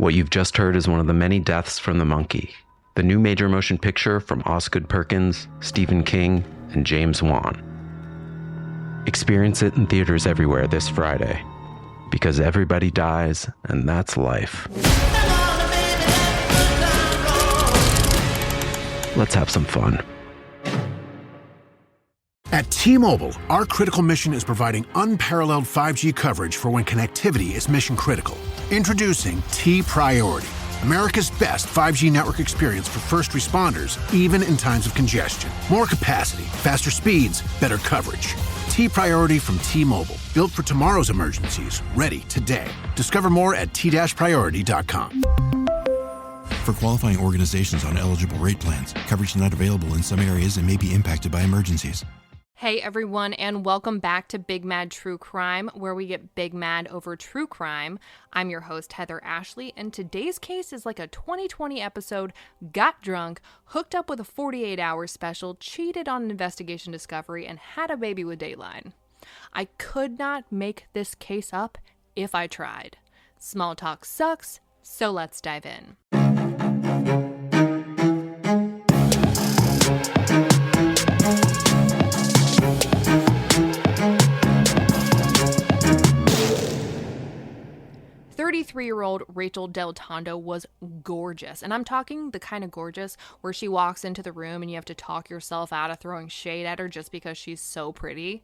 What you've just heard is one of the many deaths from the monkey, the new major motion picture from Osgood Perkins, Stephen King, and James Wan. Experience it in theaters everywhere this Friday, because everybody dies, and that's life. Let's have some fun. At T-Mobile, our critical mission is providing unparalleled 5G coverage for when connectivity is mission critical. Introducing T-Priority, America's best 5G network experience for first responders, even in times of congestion. More capacity, faster speeds, better coverage. T-Priority from T-Mobile, built for tomorrow's emergencies, ready today. Discover more at t-priority.com. For qualifying organizations on eligible rate plans, coverage not available in some areas and may be impacted by emergencies. Hey everyone, and welcome back to Big Mad True Crime, where we get big mad over true crime. I'm your host, Heather Ashley, and today's case is like a 2020 episode, got drunk, hooked up with a 48-hour special, cheated on an investigation discovery, and had a baby with Dateline. I could not make this case up if I tried. Small talk sucks, so let's dive in. 33-year-old Rachael DelTondo was gorgeous, and I'm talking the kind of gorgeous where she walks into the room and you have to talk yourself out of throwing shade at her just because she's so pretty.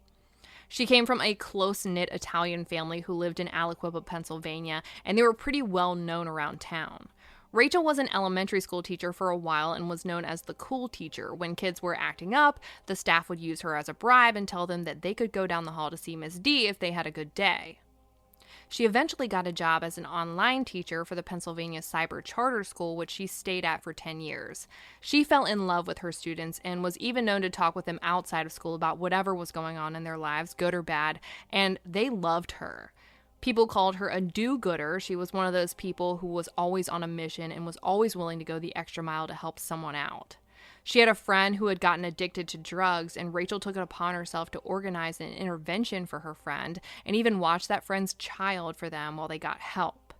She came from a close-knit Italian family who lived in Aliquippa, Pennsylvania, and they were pretty well known around town. Rachael was an elementary school teacher for a while and was known as the cool teacher. When kids were acting up, the staff would use her as a bribe and tell them that they could go down the hall to see Miss D if they had a good day. She eventually got a job as an online teacher for the Pennsylvania Cyber Charter School, which she stayed at for 10 years. She fell in love with her students and was even known to talk with them outside of school about whatever was going on in their lives, good or bad, and they loved her. People called her a do-gooder. She was one of those people who was always on a mission and was always willing to go the extra mile to help someone out. She had a friend who had gotten addicted to drugs, and Rachael took it upon herself to organize an intervention for her friend and even watch that friend's child for them while they got help.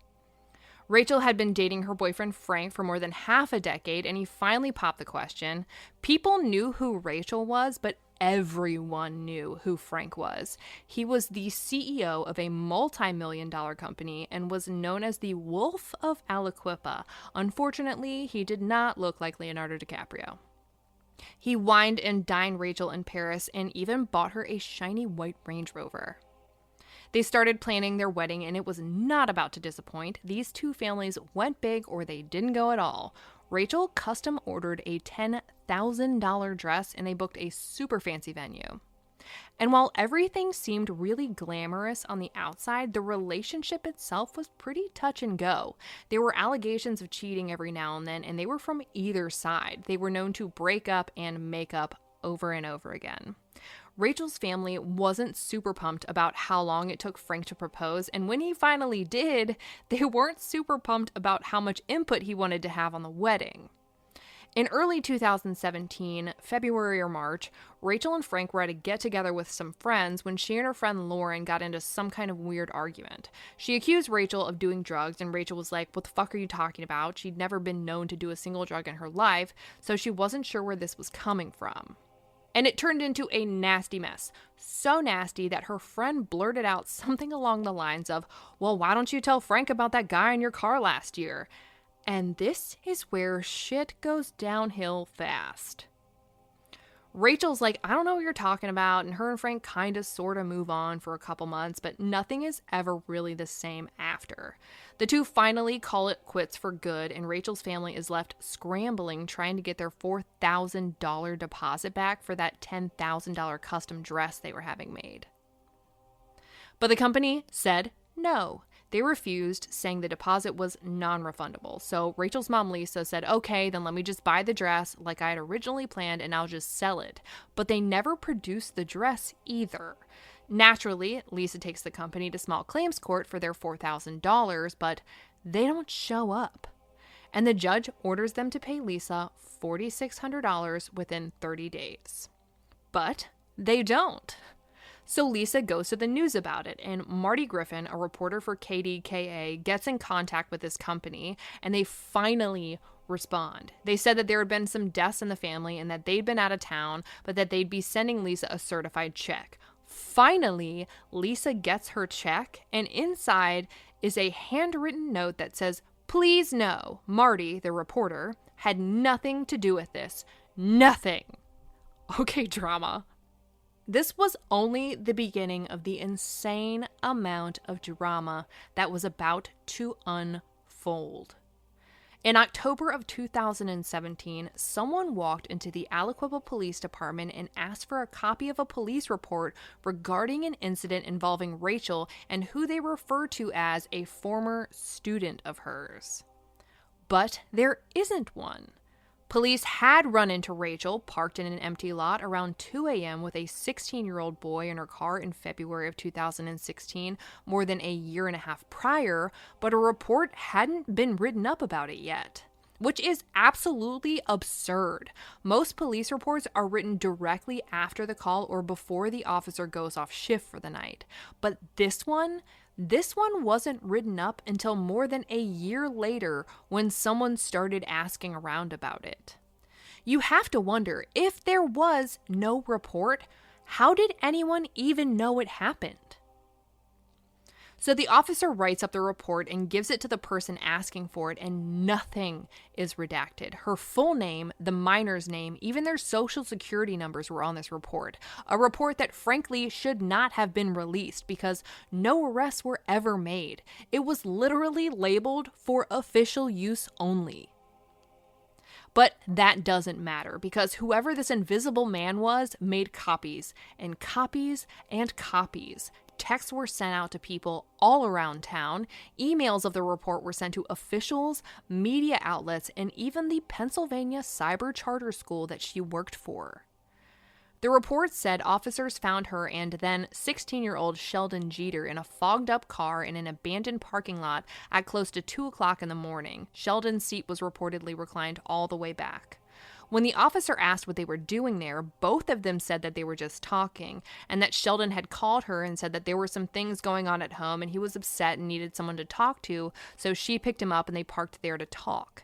Rachael had been dating her boyfriend Frank for more than half a decade, and he finally popped the question. People knew who Rachael was, but everyone knew who Frank was. He was the CEO of a multi-million-dollar company and was known as the Wolf of Aliquippa. Unfortunately, he did not look like Leonardo DiCaprio. He wined and dined Rachael in Paris and even bought her a shiny white Range Rover. They started planning their wedding, and it was not about to disappoint. These two families went big or they didn't go at all. Rachael custom ordered a $10,000 dress, and they booked a super fancy venue. And while everything seemed really glamorous on the outside, the relationship itself was pretty touch and go. There were allegations of cheating every now and then, and they were from either side. They were known to break up and make up over and over again. Rachael's family wasn't super pumped about how long it took Frank to propose, and when he finally did, they weren't super pumped about how much input he wanted to have on the wedding. In early 2017, February or March, Rachael and Frank were at a get-together with some friends when she and her friend Lauren got into some kind of weird argument. She accused Rachael of doing drugs, and Rachael was like, "What the fuck are you talking about?" She'd never been known to do a single drug in her life, so she wasn't sure where this was coming from. And it turned into a nasty mess. So nasty that her friend blurted out something along the lines of, "Well, why don't you tell Frank about that guy in your car last year?" And this is where shit goes downhill fast. Rachael's like, "I don't know what you're talking about," and her and Frank kind of sort of move on for a couple months, but nothing is ever really the same after. The two finally call it quits for good, and Rachael's family is left scrambling trying to get their $4,000 deposit back for that $10,000 custom dress they were having made. But the company said no. They refused, saying the deposit was non-refundable. So Rachael's mom, Lisa, said, "Okay, then let me just buy the dress like I had originally planned and I'll just sell it." But they never produced the dress either. Naturally, Lisa takes the company to small claims court for their $4,000, but they don't show up. And the judge orders them to pay Lisa $4,600 within 30 days. But they don't. So Lisa goes to the news about it, and Marty Griffin, a reporter for KDKA, gets in contact with this company, and they finally respond. They said that there had been some deaths in the family and that they'd been out of town, but that they'd be sending Lisa a certified check. Finally, Lisa gets her check, and inside is a handwritten note that says, "Please know, Marty, the reporter, had nothing to do with this. Nothing." Okay, drama. This was only the beginning of the insane amount of drama that was about to unfold. In October of 2017, someone walked into the Aliquippa Police Department and asked for a copy of a police report regarding an incident involving Rachael and who they refer to as a former student of hers. But there isn't one. Police had run into Rachael parked in an empty lot around 2 a.m. with a 16-year-old boy in her car in February of 2016, more than a year and a half prior, but a report hadn't been written up about it yet, which is absolutely absurd. Most police reports are written directly after the call or before the officer goes off shift for the night. But this one wasn't written up until more than a year later when someone started asking around about it. You have to wonder, if there was no report, how did anyone even know it happened? So the officer writes up the report and gives it to the person asking for it, and nothing is redacted. Her full name, the minor's name, even their social security numbers were on this report. A report that frankly should not have been released because no arrests were ever made. It was literally labeled for official use only. But that doesn't matter because whoever this invisible man was made copies and copies and copies. Texts were sent out to people all around town. Emails of the report were sent to officials, media outlets, and even the Pennsylvania Cyber Charter School that she worked for. The report said officers found her and then 16-year-old Sheldon Jeter in a fogged-up car in an abandoned parking lot at close to 2 o'clock in the morning. Sheldon's seat was reportedly reclined all the way back. When the officer asked what they were doing there, both of them said that they were just talking, and that Sheldon had called her and said that there were some things going on at home and he was upset and needed someone to talk to, so she picked him up and they parked there to talk.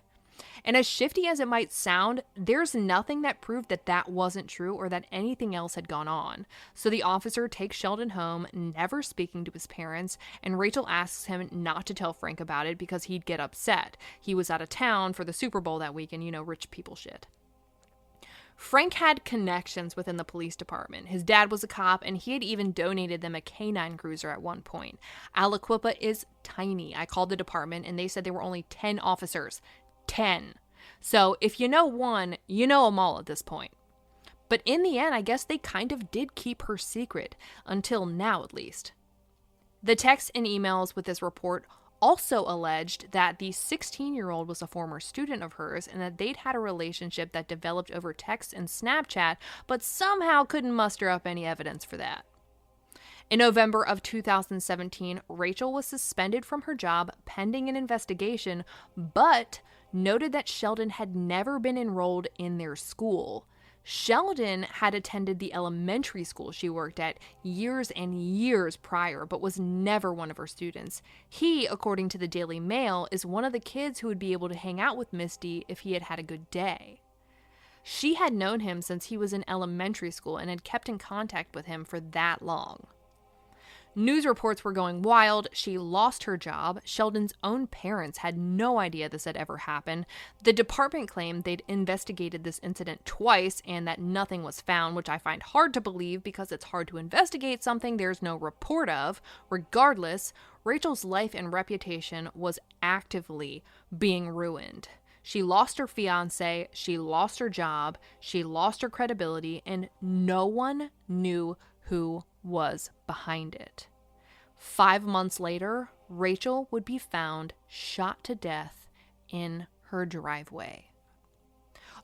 And as shifty as it might sound, there's nothing that proved that that wasn't true or that anything else had gone on. So the officer takes Sheldon home, never speaking to his parents, and Rachael asks him not to tell Frank about it because he'd get upset. He was out of town for the Super Bowl that week and, rich people shit. Frank had connections within the police department. His dad was a cop, and he had even donated them a canine cruiser at one point. Aliquippa is tiny. I called the department, and they said there were only 10 officers. 10. So if you know one, you know them all at this point. But in the end, I guess they kind of did keep her secret, until now at least. The texts and emails with this report also alleged that the 16-year-old was a former student of hers and that they'd had a relationship that developed over text and Snapchat, but somehow couldn't muster up any evidence for that. In November of 2017, Rachael was suspended from her job pending an investigation, but noted that Sheldon had never been enrolled in their school. Sheldon had attended the elementary school she worked at years and years prior, but was never one of her students. He, according to the Daily Mail, is one of the kids who would be able to hang out with Misty if he had had a good day. She had known him since he was in elementary school and had kept in contact with him for that long. News reports were going wild. She lost her job. Sheldon's own parents had no idea this had ever happened. The department claimed they'd investigated this incident twice and that nothing was found, which I find hard to believe because it's hard to investigate something there's no report of. Regardless, Rachael's life and reputation was actively being ruined. She lost her fiancé, she lost her job, she lost her credibility, and no one knew who was behind it. 5 months later, Rachael would be found shot to death in her driveway.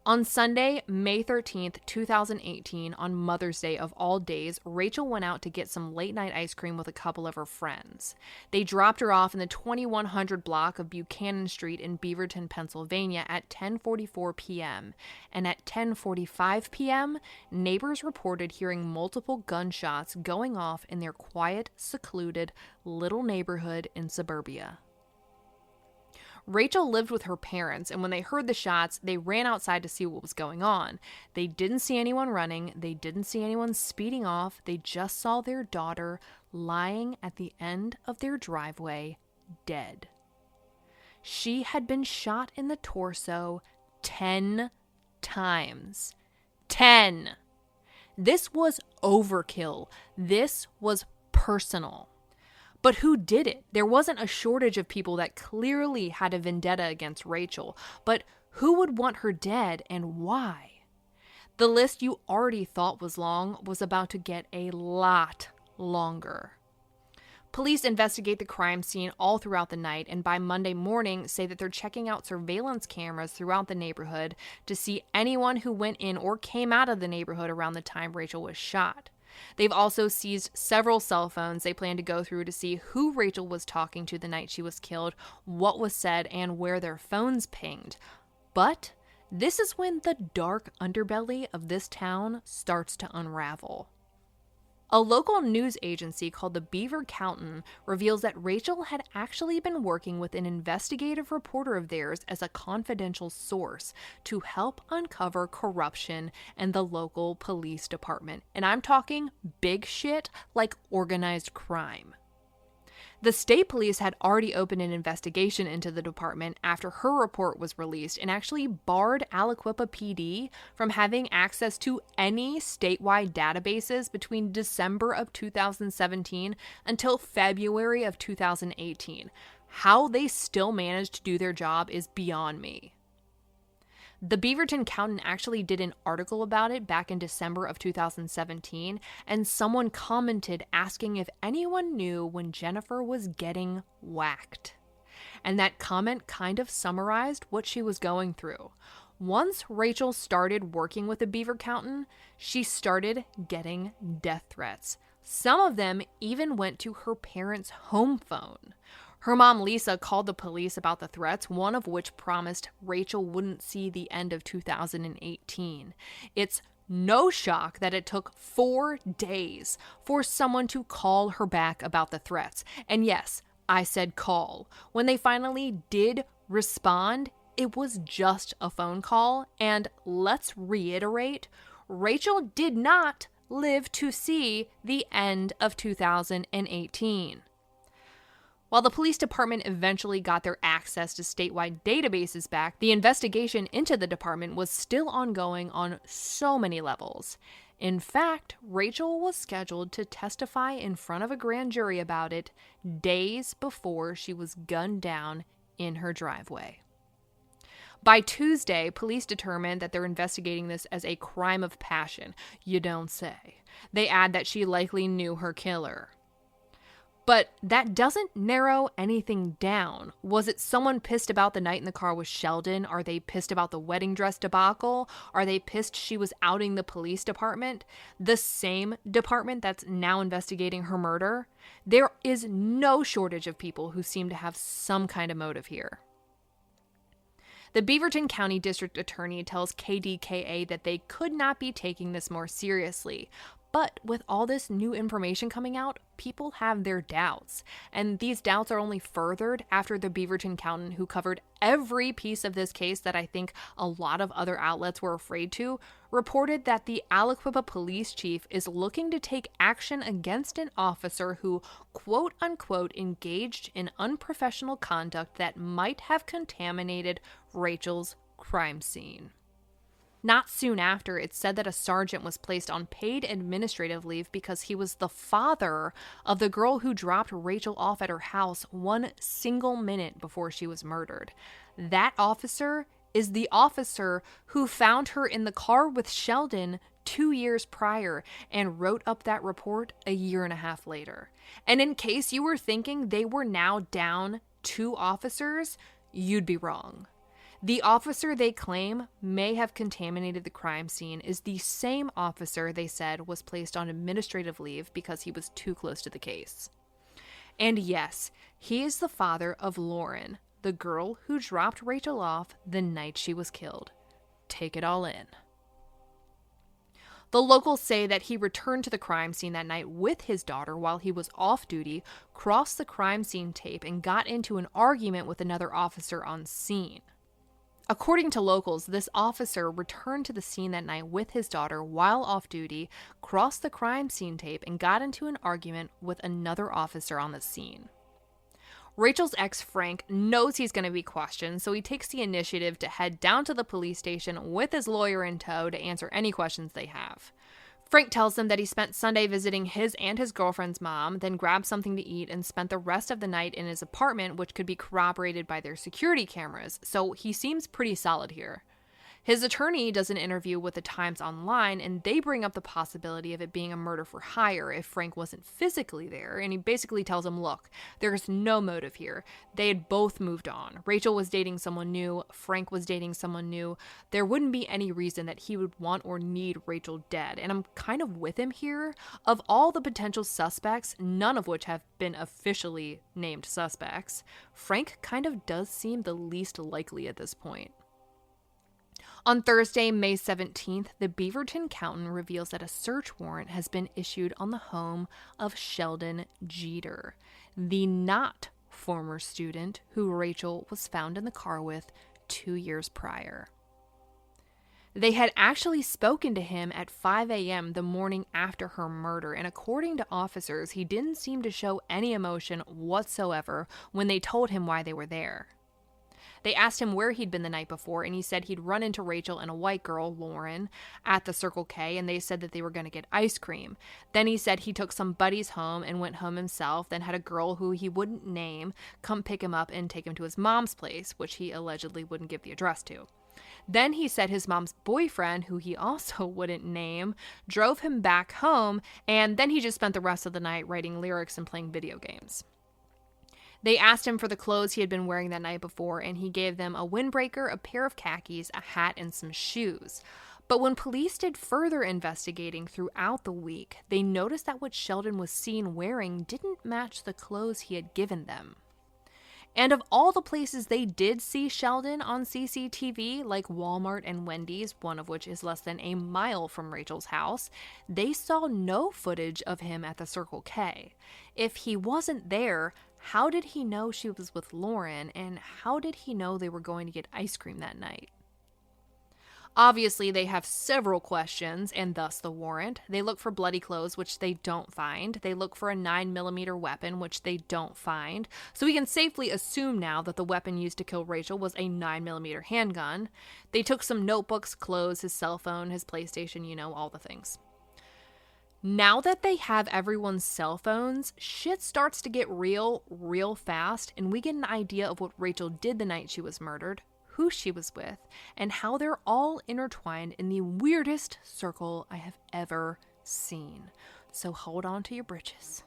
On Sunday, May 13th, 2018, on Mother's Day of all days, Rachael went out to get some late-night ice cream with a couple of her friends. They dropped her off in the 2100 block of Buchanan Street in Beaverton, Pennsylvania at 10:44 p.m. And at 10:45 p.m., neighbors reported hearing multiple gunshots going off in their quiet, secluded little neighborhood in suburbia. Rachael lived with her parents, and when they heard the shots, they ran outside to see what was going on. They didn't see anyone running. They didn't see anyone speeding off. They just saw their daughter lying at the end of their driveway, dead. She had been shot in the torso 10 times. 10! This was overkill. This was personal. But who did it? There wasn't a shortage of people that clearly had a vendetta against Rachael, but who would want her dead and why? The list you already thought was long was about to get a lot longer. Police investigate the crime scene all throughout the night, and by Monday morning say that they're checking out surveillance cameras throughout the neighborhood to see anyone who went in or came out of the neighborhood around the time Rachael was shot. They've also seized several cell phones they plan to go through to see who Rachael was talking to the night she was killed, what was said, and where their phones pinged. But this is when the dark underbelly of this town starts to unravel. A local news agency called the Beaver Countin reveals that Rachael had actually been working with an investigative reporter of theirs as a confidential source to help uncover corruption in the local police department. And I'm talking big shit like organized crime. The state police had already opened an investigation into the department after her report was released and actually barred Aliquippa PD from having access to any statewide databases between December of 2017 until February of 2018. How they still managed to do their job is beyond me. The Beaverton Countin actually did an article about it back in December of 2017, and someone commented asking if anyone knew when Jennifer was getting whacked. And that comment kind of summarized what she was going through. Once Rachael started working with the Beaver Countin, she started getting death threats. Some of them even went to her parents' home phone. Her mom, Lisa, called the police about the threats, one of which promised Rachael wouldn't see the end of 2018. It's no shock that it took 4 days for someone to call her back about the threats. And yes, I said call. When they finally did respond, it was just a phone call. And let's reiterate, Rachael did not live to see the end of 2018. While the police department eventually got their access to statewide databases back, the investigation into the department was still ongoing on so many levels. In fact, Rachael was scheduled to testify in front of a grand jury about it days before she was gunned down in her driveway. By Tuesday, police determined that they're investigating this as a crime of passion. You don't say. They add that she likely knew her killer. But that doesn't narrow anything down. Was it someone pissed about the night in the car with Sheldon? Are they pissed about the wedding dress debacle? Are they pissed she was outing the police department? The same department that's now investigating her murder? There is no shortage of people who seem to have some kind of motive here. The Beaverton County District Attorney tells KDKA that they could not be taking this more seriously. But with all this new information coming out, people have their doubts. And these doubts are only furthered after the Beaverton Countin, who covered every piece of this case that I think a lot of other outlets were afraid to, reported that the Aliquippa police chief is looking to take action against an officer who, quote unquote, engaged in unprofessional conduct that might have contaminated Rachael's crime scene. Not soon after, it's said that a sergeant was placed on paid administrative leave because he was the father of the girl who dropped Rachael off at her house 1 single minute before she was murdered. That officer is the officer who found her in the car with Sheldon 2 years prior and wrote up that report a year and a half later. And in case you were thinking they were now down 2 officers, you'd be wrong. The officer they claim may have contaminated the crime scene is the same officer they said was placed on administrative leave because he was too close to the case. And yes, he is the father of Lauren, the girl who dropped Rachael off the night she was killed. Take it all in. The locals say that he returned to the crime scene that night with his daughter while he was off duty, crossed the crime scene tape, and got into an argument with another officer on scene. According to locals, this officer returned to the scene that night with his daughter while off duty, crossed the crime scene tape, and got into an argument with another officer on the scene. Rachael's ex, Frank, knows he's going to be questioned, so he takes the initiative to head down to the police station with his lawyer in tow to answer any questions they have. Frank tells them that he spent Sunday visiting his and his girlfriend's mom, then grabbed something to eat and spent the rest of the night in his apartment, which could be corroborated by their security cameras, so he seems pretty solid here. His attorney does an interview with the Times Online, and they bring up the possibility of it being a murder for hire if Frank wasn't physically there, and he basically tells him, look, there's no motive here. They had both moved on. Rachael was dating someone new. Frank was dating someone new. There wouldn't be any reason that he would want or need Rachael dead, and I'm kind of with him here. Of all the potential suspects, none of which have been officially named suspects, Frank kind of does seem the least likely at this point. On Thursday, May 17th, the Beaverton County reveals that a search warrant has been issued on the home of Sheldon Jeter, the not former student who Rachael was found in the car with 2 years prior. They had actually spoken to him at 5 a.m. the morning after her murder, and according to officers, he didn't seem to show any emotion whatsoever when they told him why they were there. They asked him where he'd been the night before, and he said he'd run into Rachael and a white girl, Lauren, at the Circle K, and they said that they were going to get ice cream. Then he said he took some buddies home and went home himself, then had a girl who he wouldn't name come pick him up and take him to his mom's place, which he allegedly wouldn't give the address to. Then he said his mom's boyfriend, who he also wouldn't name, drove him back home, and then he just spent the rest of the night writing lyrics and playing video games. They asked him for the clothes he had been wearing that night before, and he gave them a windbreaker, a pair of khakis, a hat, and some shoes. But when police did further investigating throughout the week, they noticed that what Sheldon was seen wearing didn't match the clothes he had given them. And of all the places they did see Sheldon on CCTV, like Walmart and Wendy's, one of which is less than a mile from Rachael's house, they saw no footage of him at the Circle K. If he wasn't there, how did he know she was with Lauren, and how did he know they were going to get ice cream that night? Obviously, they have several questions, and thus the warrant. They look for bloody clothes, which they don't find. They look for a 9mm weapon, which they don't find. So we can safely assume now that the weapon used to kill Rachael was a 9mm handgun. They took some notebooks, clothes, his cell phone, his PlayStation, all the things. Now that they have everyone's cell phones, shit starts to get real fast, and we get an idea of what Rachael did the night she was murdered, who she was with, and how they're all intertwined in the weirdest circle I have ever seen. So hold on to your britches.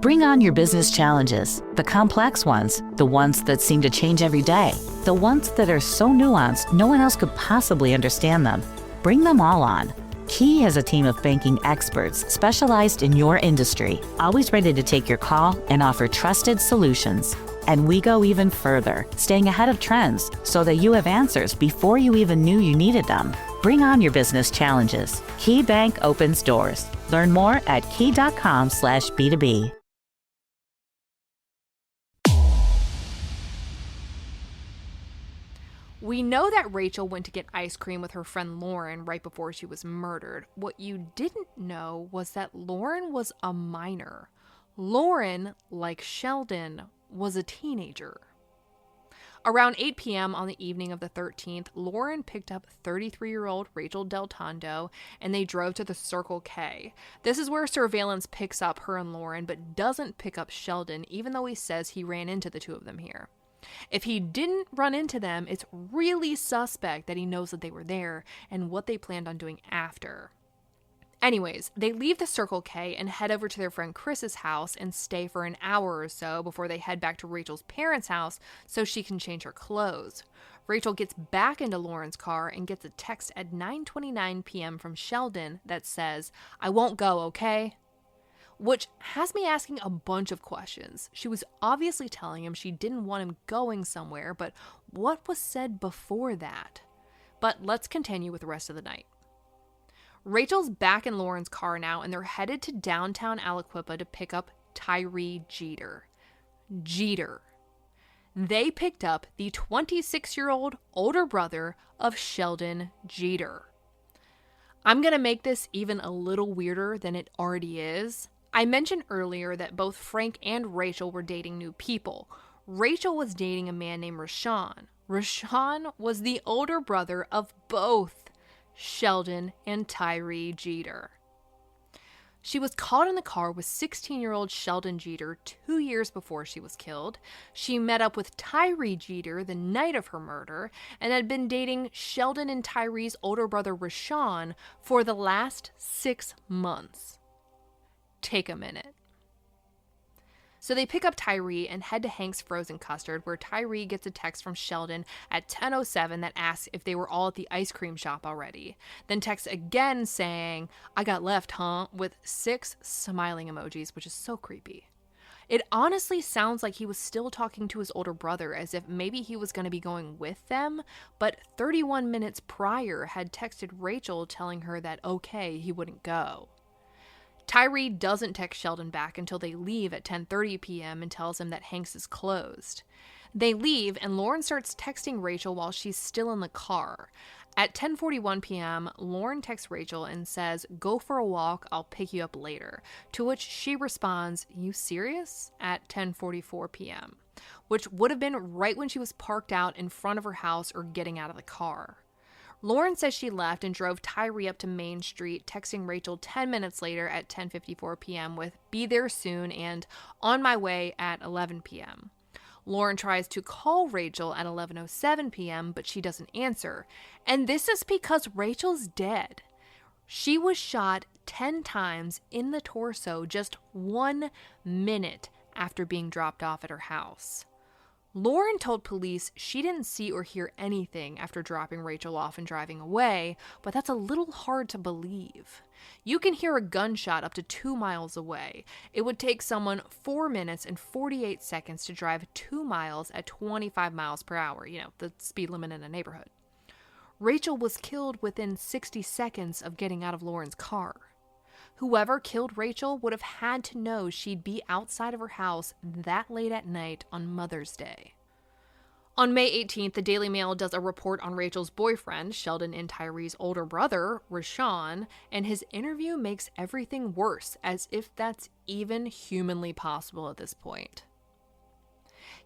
Bring on your business challenges, the complex ones, the ones that seem to change every day, the ones that are so nuanced no one else could possibly understand them. Bring them all on. Key has a team of banking experts specialized in your industry, always ready to take your call and offer trusted solutions. And we go even further, staying ahead of trends so that you have answers before you even knew you needed them. Bring on your business challenges. Key Bank opens doors. Learn more at key.com/B2B. We know that Rachael went to get ice cream with her friend Lauren right before she was murdered. What you didn't know was that Lauren was a minor. Lauren, like Sheldon, was a teenager. Around 8 p.m. on the evening of the 13th, Lauren picked up 33-year-old Rachael DelTondo, and they drove to the Circle K. This is where surveillance picks up her and Lauren, but doesn't pick up Sheldon, even though he says he ran into the two of them here. If he didn't run into them, it's really suspect that he knows that they were there and what they planned on doing after. Anyways, they leave the Circle K and head over to their friend Chris's house and stay for an hour or so before they head back to Rachel's parents' house so she can change her clothes. Rachel gets back into Lauren's car and gets a text at 9:29 p.m. from Sheldon that says, "I won't go, okay?" Which has me asking a bunch of questions. She was obviously telling him she didn't want him going somewhere, but what was said before that? But let's continue with the rest of the night. Rachel's back in Lauren's car now, and they're headed to downtown Aliquippa to pick up Tyree Jeter. They picked up the 26-year-old older brother of Sheldon Jeter. I'm going to make this even a little weirder than it already is. I mentioned earlier that both Frank and Rachel were dating new people. Rachel was dating a man named Rashawn. Rashawn was the older brother of both Sheldon and Tyree Jeter. She was caught in the car with 16-year-old Sheldon Jeter 2 years before she was killed. She met up with Tyree Jeter the night of her murder and had been dating Sheldon and Tyree's older brother Rashawn for the last 6 months. Take a minute. So they pick up Tyree and head to Hank's Frozen Custard, where Tyree gets a text from Sheldon at 10:07 that asks if they were all at the ice cream shop already. Then texts again saying, "I got left, huh?" with 6 smiling emojis, which is so creepy. It honestly sounds like he was still talking to his older brother, as if maybe he was going to be going with them, but 31 minutes prior had texted Rachel telling her that okay, he wouldn't go. Tyree doesn't text Sheldon back until they leave at 10:30 p.m. and tells him that Hank's is closed. They leave, and Lauren starts texting Rachel while she's still in the car. At 10:41 p.m., Lauren texts Rachel and says, "Go for a walk, I'll pick you up later," to which she responds, "You serious?" at 10:44 p.m., which would have been right when she was parked out in front of her house or getting out of the car. Lauren says she left and drove Tyree up to Main Street, texting Rachel 10 minutes later at 10:54 p.m. with "be there soon" and "on my way" at 11 p.m. Lauren tries to call Rachel at 11:07 p.m., but she doesn't answer. And this is because Rachel's dead. She was shot 10 times in the torso just 1 minute after being dropped off at her house. Lauren told police she didn't see or hear anything after dropping Rachel off and driving away, but that's a little hard to believe. You can hear a gunshot up to 2 miles away. It would take someone 4 minutes and 48 seconds to drive 2 miles at 25 miles per hour, the speed limit in a neighborhood. Rachel was killed within 60 seconds of getting out of Lauren's car. Whoever killed Rachel would have had to know she'd be outside of her house that late at night on Mother's Day. On May 18th, the Daily Mail does a report on Rachel's boyfriend, Sheldon and Tyree's older brother, Rashawn, and his interview makes everything worse, as if that's even humanly possible at this point.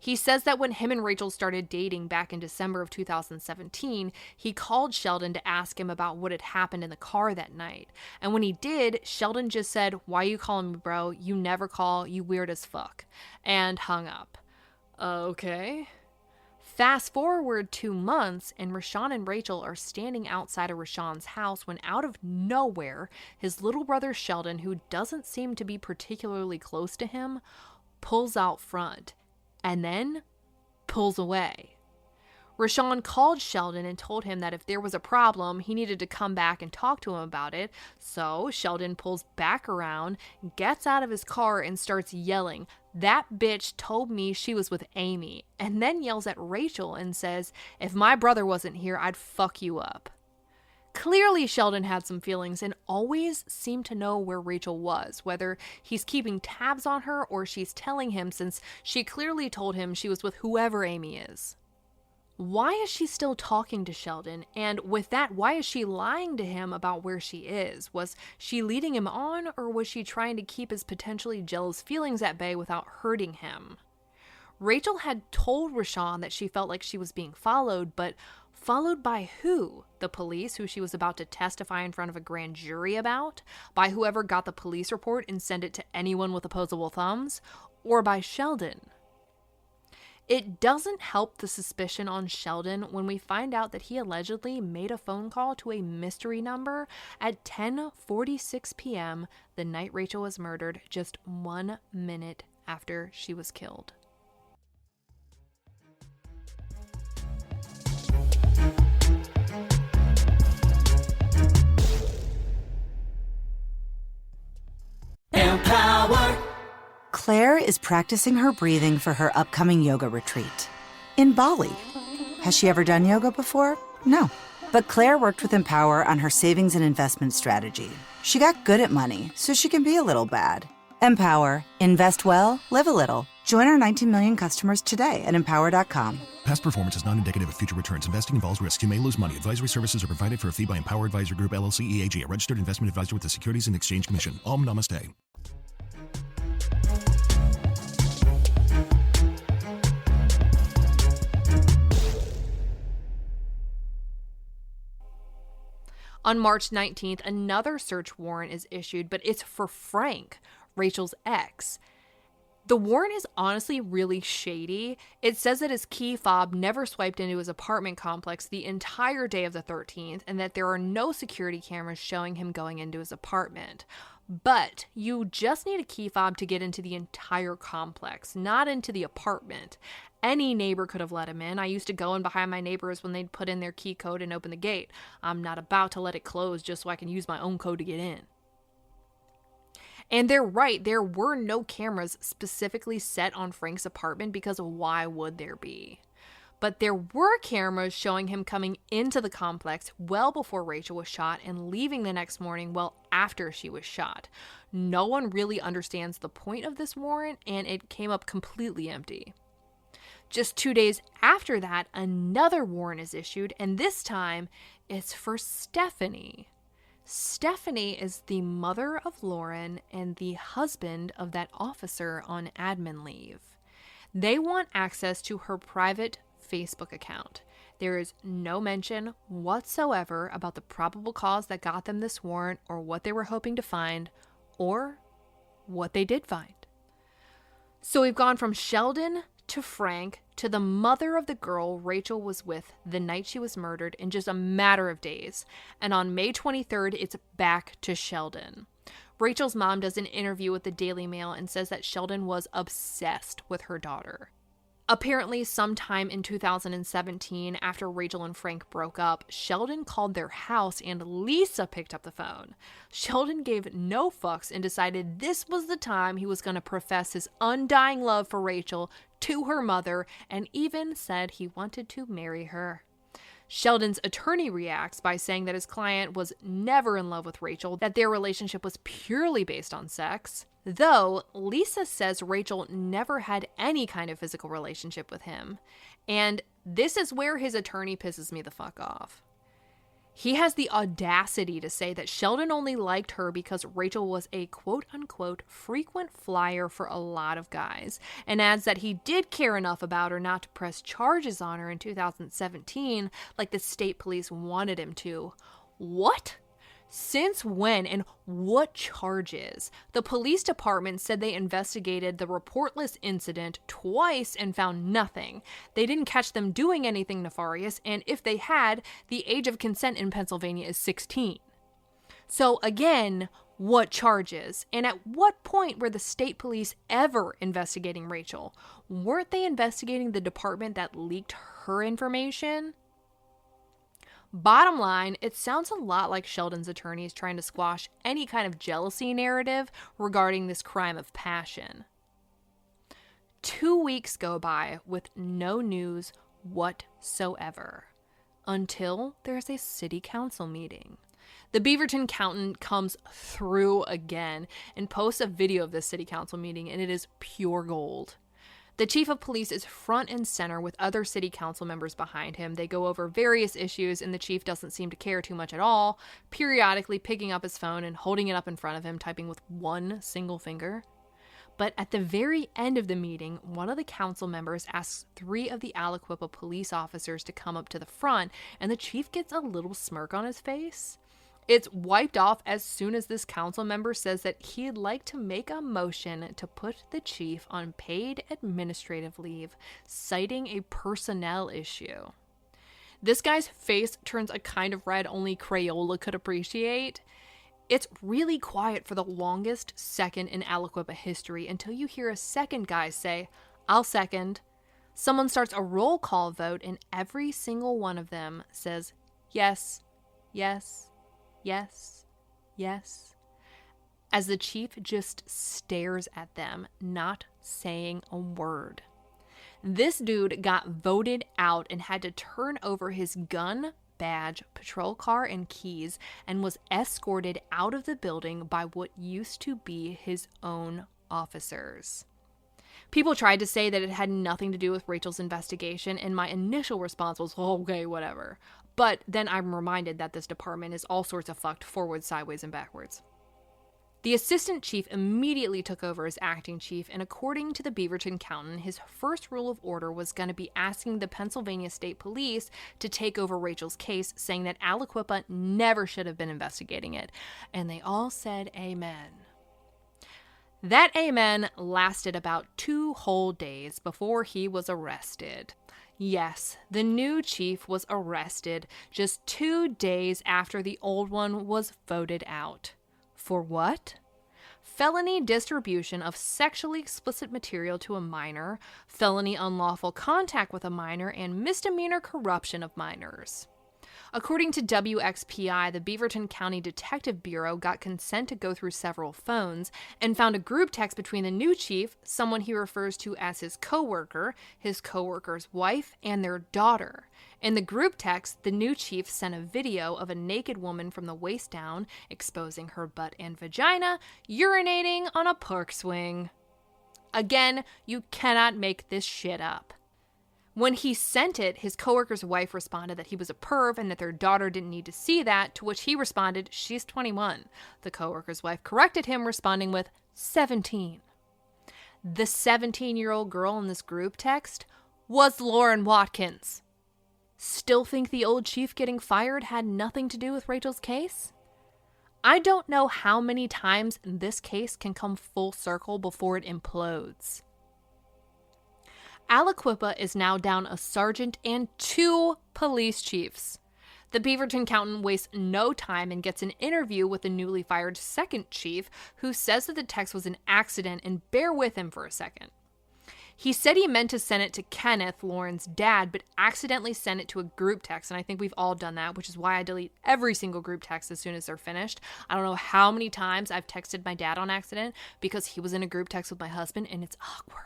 He says that when him and Rachel started dating back in December of 2017, he called Sheldon to ask him about what had happened in the car that night. And when he did, Sheldon just said, "Why you calling me, bro? You never call, you weird as fuck," and hung up. Okay. Fast forward 2 months, and Rashawn and Rachel are standing outside of Rashawn's house when out of nowhere, his little brother Sheldon, who doesn't seem to be particularly close to him, pulls out front. And then pulls away. Rashawn called Sheldon and told him that if there was a problem, he needed to come back and talk to him about it. So Sheldon pulls back around, gets out of his car, and starts yelling, "That bitch told me she was with Amy," and then yells at Rachel and says, "If my brother wasn't here, I'd fuck you up." Clearly, Sheldon had some feelings and always seemed to know where Rachel was, whether he's keeping tabs on her or she's telling him, since she clearly told him she was with whoever Amy is. Why is she still talking to Sheldon? And with that, why is she lying to him about where she is? Was she leading him on, or was she trying to keep his potentially jealous feelings at bay without hurting him? Rachel had told Rashawn that she felt like she was being followed, but followed by who? The police, who she was about to testify in front of a grand jury about? By whoever got the police report and sent it to anyone with opposable thumbs? Or by Sheldon? It doesn't help the suspicion on Sheldon when we find out that he allegedly made a phone call to a mystery number at 10:46 p.m. the night Rachael was murdered, just 1 minute after she was killed. Claire is practicing her breathing for her upcoming yoga retreat in Bali. Has she ever done yoga before? No. But Claire worked with Empower on her savings and investment strategy. She got good at money, so she can be a little bad. Empower. Invest well, live a little. Join our 19 million customers today at empower.com. Past performance is not indicative of future returns. Investing involves risk. You may lose money. Advisory services are provided for a fee by Empower Advisor Group, LLC, EAG, a registered investment advisor with the Securities and Exchange Commission. Om Namaste. On March 19th, another search warrant is issued, but it's for Frank, Rachel's ex. The warrant is honestly really shady. It says that his key fob never swiped into his apartment complex the entire day of the 13th, and that there are no security cameras showing him going into his apartment. But you just need a key fob to get into the entire complex, not into the apartment. Any neighbor could have let him in. I used to go in behind my neighbors when they'd put in their key code and open the gate. I'm not about to let it close just so I can use my own code to get in. And they're right, there were no cameras specifically set on Frank's apartment because why would there be? But there were cameras showing him coming into the complex well before Rachael was shot and leaving the next morning well after she was shot. No one really understands the point of this warrant, and it came up completely empty. Just 2 days after that, another warrant is issued, and this time it's for Stephanie. Stephanie is the mother of Lauren and the husband of that officer on admin leave. They want access to her private Facebook account. There is no mention whatsoever about the probable cause that got them this warrant, or what they were hoping to find, or what they did find. So we've gone from Sheldon to Frank to the mother of the girl Rachael was with the night she was murdered in just a matter of days. And on May 23rd, it's back to Sheldon. Rachel's mom does an interview with the Daily Mail and says that Sheldon was obsessed with her daughter. Apparently, sometime in 2017, after Rachael and Frank broke up, Sheldon called their house and Lisa picked up the phone. Sheldon gave no fucks and decided this was the time he was going to profess his undying love for Rachael to her mother, and even said he wanted to marry her. Sheldon's attorney reacts by saying that his client was never in love with Rachael, that their relationship was purely based on sex. Though Lisa says Rachael never had any kind of physical relationship with him. And this is where his attorney pisses me the fuck off. He has the audacity to say that Sheldon only liked her because Rachael was a quote-unquote frequent flyer for a lot of guys, and adds that he did care enough about her not to press charges on her in 2017 like the state police wanted him to. What? Since when and what charges? The police department said they investigated the reportless incident twice and found nothing. They didn't catch them doing anything nefarious, and if they had, the age of consent in Pennsylvania is 16. So again, what charges? And at what point were the state police ever investigating Rachael? Weren't they investigating the department that leaked her information? Bottom line, it sounds a lot like Sheldon's attorney is trying to squash any kind of jealousy narrative regarding this crime of passion. 2 weeks go by with no news whatsoever, until there's a city council meeting. The Beaverton accountant comes through again and posts a video of this city council meeting, and it is pure gold. The chief of police is front and center with other city council members behind him. They go over various issues, and the chief doesn't seem to care too much at all, periodically picking up his phone and holding it up in front of him, typing with one single finger. But at the very end of the meeting, one of the council members asks 3 of the Aliquippa police officers to come up to the front, and the chief gets a little smirk on his face. It's wiped off as soon as this council member says that he'd like to make a motion to put the chief on paid administrative leave, citing a personnel issue. This guy's face turns a kind of red only Crayola could appreciate. It's really quiet for the longest second in Aliquippa history until you hear a second guy say, "I'll second." Someone starts a roll call vote and every single one of them says, "Yes, yes, yes, yes," as the chief just stares at them, not saying a word. This dude got voted out and had to turn over his gun, badge, patrol car, and keys, and was escorted out of the building by what used to be his own officers. People tried to say that it had nothing to do with Rachel's investigation, and my initial response was, okay, whatever. But then I'm reminded that this department is all sorts of fucked forward, sideways, and backwards. The assistant chief immediately took over as acting chief, and according to the Beaverton Countin, his first rule of order was going to be asking the Pennsylvania State Police to take over Rachel's case, saying that Aliquippa never should have been investigating it. And they all said amen. That amen lasted about 2 whole days before he was arrested. Yes, the new chief was arrested just 2 days after the old one was voted out. For what? Felony distribution of sexually explicit material to a minor, felony unlawful contact with a minor, and misdemeanor corruption of minors. According to WXPI, the Beaverton County Detective Bureau got consent to go through several phones and found a group text between the new chief, someone he refers to as his coworker, his coworker's wife, and their daughter. In the group text, the new chief sent a video of a naked woman from the waist down, exposing her butt and vagina, urinating on a park swing. Again, you cannot make this shit up. When he sent it, his coworker's wife responded that he was a perv and that their daughter didn't need to see that, to which he responded, "She's 21. The coworker's wife corrected him, responding with 17. The 17-year-old girl in this group text was Lauren Watkins. Still think the old chief getting fired had nothing to do with Rachel's case? I don't know how many times this case can come full circle before it implodes. Aliquippa is now down a sergeant and 2 police chiefs. The Beaverton Countin wastes no time and gets an interview with the newly fired second chief, who says that the text was an accident, and bear with him for a second. He said he meant to send it to Kenneth, Lauren's dad, but accidentally sent it to a group text, and I think we've all done that, which is why I delete every single group text as soon as they're finished. I don't know how many times I've texted my dad on accident because he was in a group text with my husband, and it's awkward.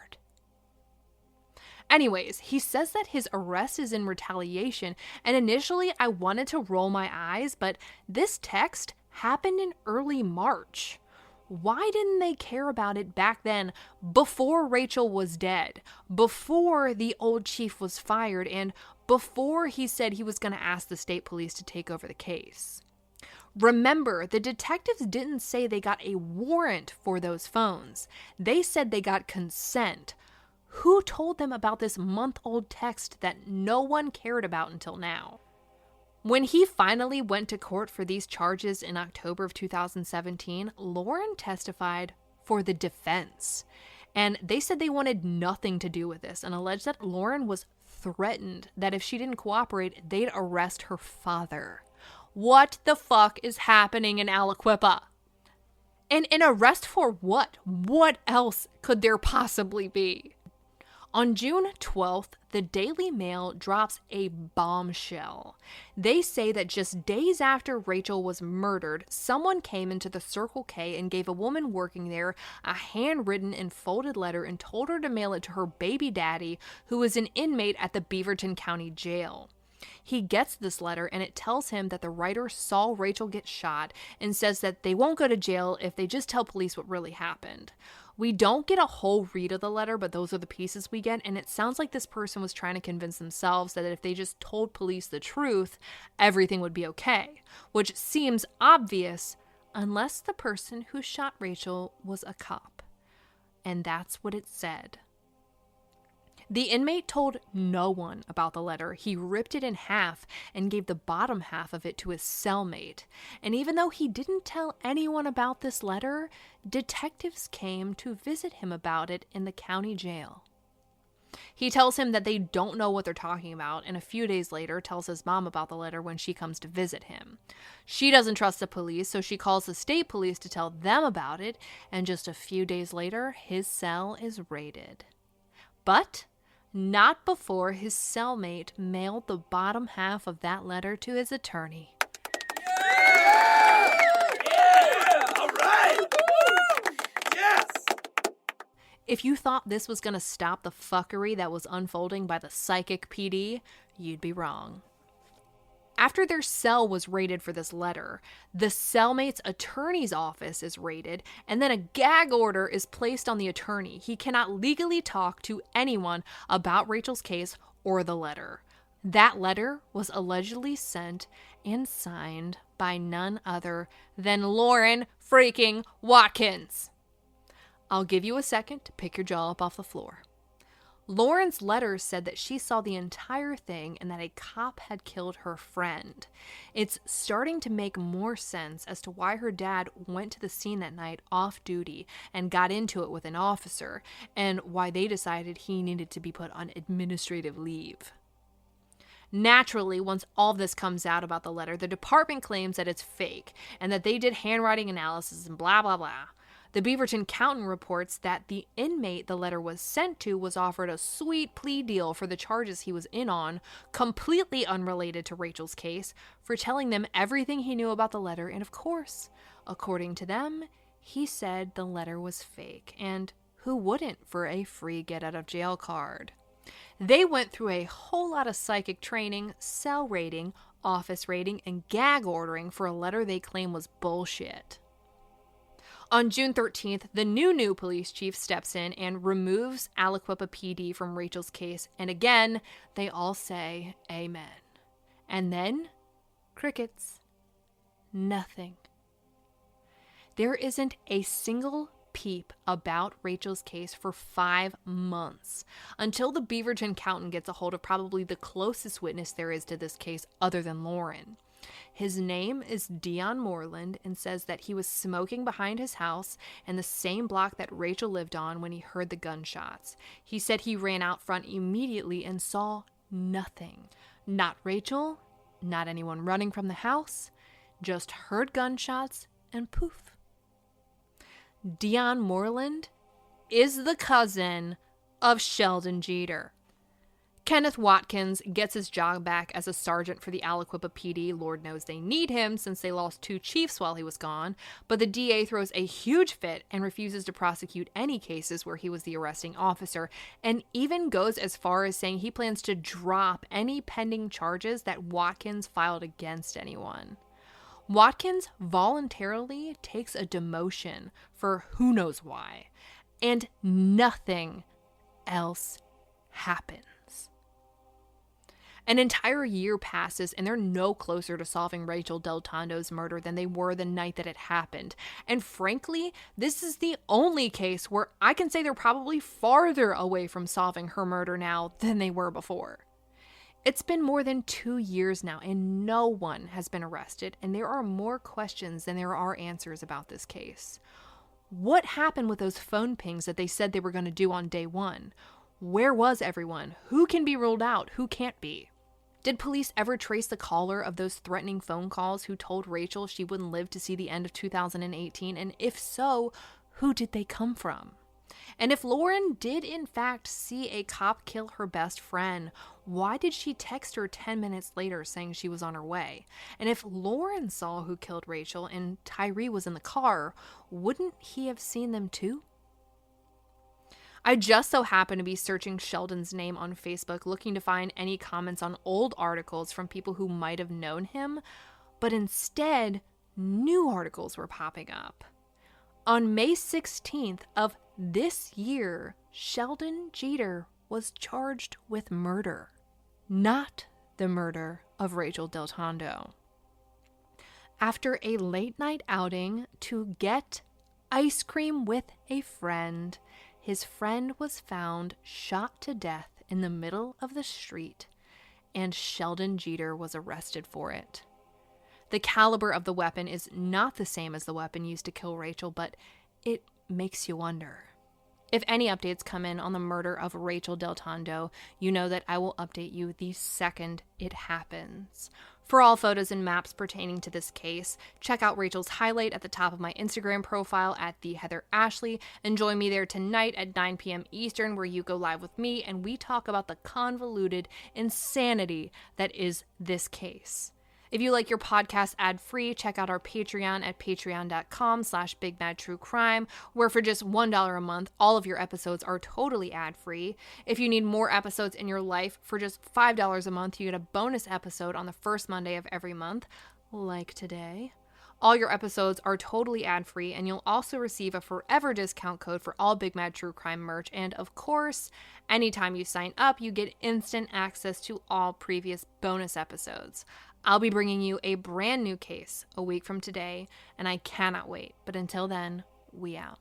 Anyways, he says that his arrest is in retaliation, and initially I wanted to roll my eyes, but this text happened in early March. Why didn't they care about it back then, before Rachael was dead, before the old chief was fired, and before he said he was going to ask the state police to take over the case? Remember, the detectives didn't say they got a warrant for those phones. They said they got consent. Who told them about this month-old text that no one cared about until now? When he finally went to court for these charges in October of 2017, Lauren testified for the defense. And they said they wanted nothing to do with this and alleged that Lauren was threatened that if she didn't cooperate, they'd arrest her father. What the fuck is happening in Aliquippa? And an arrest for what? What else could there possibly be? On June 12th, the Daily Mail drops a bombshell. They say that just days after Rachael was murdered, someone came into the Circle K and gave a woman working there a handwritten and folded letter and told her to mail it to her baby daddy, who was an inmate at the Beaverton County Jail. He gets this letter and it tells him that the writer saw Rachael get shot and says that they won't go to jail if they just tell police what really happened. We don't get a whole read of the letter, but those are the pieces we get, and it sounds like this person was trying to convince themselves that if they just told police the truth, everything would be okay, which seems obvious unless the person who shot Rachael was a cop. And that's what it said. The inmate told no one about the letter. He ripped it in half and gave the bottom half of it to his cellmate. And even though he didn't tell anyone about this letter, detectives came to visit him about it in the county jail. He tells him that they don't know what they're talking about, and a few days later tells his mom about the letter when she comes to visit him. She doesn't trust the police, so she calls the state police to tell them about it, and just a few days later, his cell is raided. But not before his cellmate mailed the bottom half of that letter to his attorney. Yeah! All right! Yes! If you thought this was going to stop the fuckery that was unfolding by the psychic PD, you'd be wrong. After their cell was raided for this letter, the cellmate's attorney's office is raided, and then a gag order is placed on the attorney. He cannot legally talk to anyone about Rachel's case or the letter. That letter was allegedly sent and signed by none other than Lauren freaking Watkins. I'll give you a second to pick your jaw up off the floor. Lauren's letter said that she saw the entire thing and that a cop had killed her friend. It's starting to make more sense as to why her dad went to the scene that night off duty and got into it with an officer, and why they decided he needed to be put on administrative leave. Naturally, once all of this comes out about the letter, the department claims that it's fake and that they did handwriting analysis and blah, blah, blah. The Beaverton County reports that the inmate the letter was sent to was offered a sweet plea deal for the charges he was in on, completely unrelated to Rachel's case, for telling them everything he knew about the letter, and of course, according to them, he said the letter was fake, and who wouldn't for a free get-out-of-jail card? They went through a whole lot of psychic training, cell raiding, office raiding, and gag ordering for a letter they claim was bullshit. On June 13th, the new police chief steps in and removes Aliquippa PD from Rachel's case, and again, they all say amen. And then, crickets. Nothing. There isn't a single peep about Rachel's case for 5 months, until the Beaverton County gets a hold of probably the closest witness there is to this case other than Lauren. His name is Dion Moreland, and says that he was smoking behind his house in the same block that Rachel lived on when he heard the gunshots. He said he ran out front immediately and saw nothing. Not Rachel, not anyone running from the house, just heard gunshots and poof. Dion Moreland is the cousin of Sheldon Jeter. Kenneth Watkins gets his job back as a sergeant for the Aliquippa PD. Lord knows they need him since they lost 2 chiefs while he was gone. But the DA throws a huge fit and refuses to prosecute any cases where he was the arresting officer, and even goes as far as saying he plans to drop any pending charges that Watkins filed against anyone. Watkins voluntarily takes a demotion for who knows why, and nothing else happens. An entire year passes, and they're no closer to solving Rachael DelTondo's murder than they were the night that it happened. And frankly, this is the only case where I can say they're probably farther away from solving her murder now than they were before. It's been more than 2 years now, and no one has been arrested, and there are more questions than there are answers about this case. What happened with those phone pings that they said they were going to do on day 1? Where was everyone? Who can be ruled out? Who can't be? Did police ever trace the caller of those threatening phone calls who told Rachael she wouldn't live to see the end of 2018? And if so, who did they come from? And if Lauren did in fact see a cop kill her best friend, why did she text her 10 minutes later saying she was on her way? And if Lauren saw who killed Rachael and Tyree was in the car, wouldn't he have seen them too? I just so happen to be searching Sheldon's name on Facebook, looking to find any comments on old articles from people who might have known him, but instead, new articles were popping up. On May 16th of this year, Sheldon Jeter was charged with murder, not the murder of Rachael DelTondo. After a late-night outing to get ice cream with a friend, his friend was found shot to death in the middle of the street, and Sheldon Jeter was arrested for it. The caliber of the weapon is not the same as the weapon used to kill Rachael, but it makes you wonder. If any updates come in on the murder of Rachael DelTondo, you know that I will update you the second it happens. For all photos and maps pertaining to this case, check out Rachael's highlight at the top of my Instagram profile at @TheHeatherAshley, and join me there tonight at 9 p.m. Eastern, where you go live with me and we talk about the convoluted insanity that is this case. If you like your podcast ad-free, check out our Patreon at patreon.com/BigBadTrueCrime, where for just $1 a month, all of your episodes are totally ad-free. If you need more episodes in your life, for just $5 a month, you get a bonus episode on the first Monday of every month, like today. All your episodes are totally ad-free, and you'll also receive a forever discount code for all Big Mad True Crime merch. And of course, anytime you sign up, you get instant access to all previous bonus episodes. I'll be bringing you a brand new case a week from today, and I cannot wait. But until then, we out.